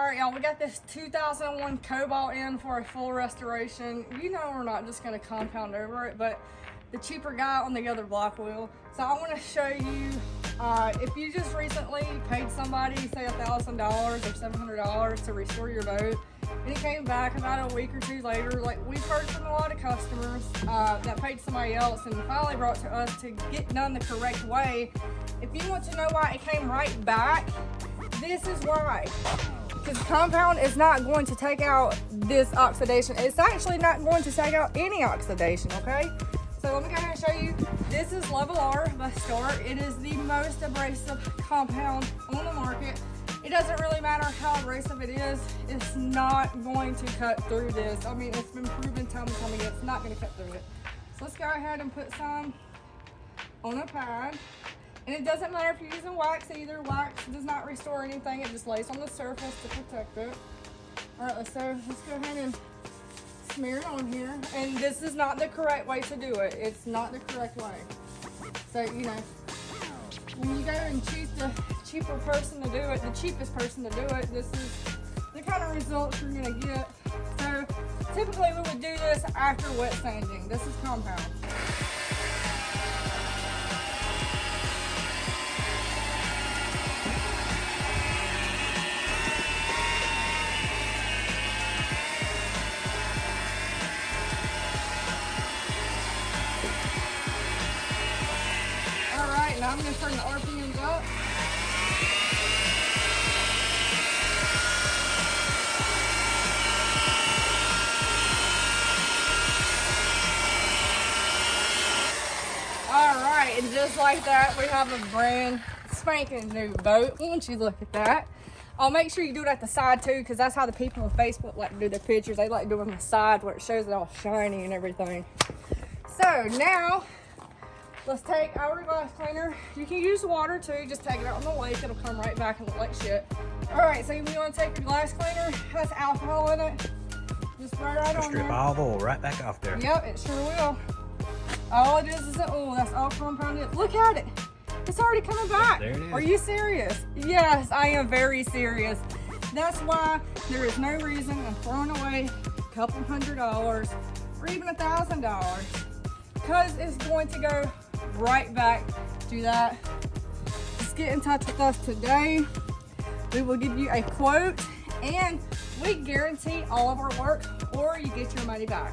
All right, y'all, we got this 2001 Cobalt in for a full restoration. You know we're not just gonna compound over it, but the cheaper guy on the other block will. So I wanna show you, if you just recently paid somebody, say $1,000 or $700 to restore your boat, and it came back about a week or two later, like we've heard from a lot of customers that paid somebody else and finally brought to us to get done the correct way. If you want to know why it came right back, this is why. Because compound is not going to take out this oxidation. It's actually not going to take out any oxidation, okay? So let me go ahead and show you. This is Level R by Star. It is the most abrasive compound on the market. It doesn't really matter how abrasive it is. It's not going to cut through this. I mean, it's been proven time and time again, it's not going to cut through it. So let's go ahead and put some on a pad. And it doesn't matter if you're using wax either. Wax does not restore anything. It just lays on the surface to protect it. All right, let's go ahead and smear it on here. And this is not the correct way to do it. It's not the correct way. So, you know, when you go and choose the cheaper person to do it, the cheapest person to do it, this is the kind of results you're gonna get. So typically we would do this after wet sanding. This is compound. Now I'm going to turn the RPMs up. Alright, and just like that, we have a brand spanking new boat. Won't you look at that? I'll make sure you do it at the side too, because that's how the people on Facebook like to do their pictures. They like doing the side where it shows it all shiny and everything. So now, let's take our glass cleaner. You can use water too, just take it out on the lake. It'll come right back and look like shit. All right, so you want to take your glass cleaner, has alcohol in it. Just spray right on strip there. all the oil right back off there. Yep, it sure will. All it is an oil, that's all compounded. Look at it, it's already coming back. There it is. Are you serious? Yes, I am very serious. That's why there is no reason in throwing away a couple $100 or even $1,000, because it's going to go right back to that. Just get in touch with us today. We will give you a quote and we guarantee all of our work, or you get your money back.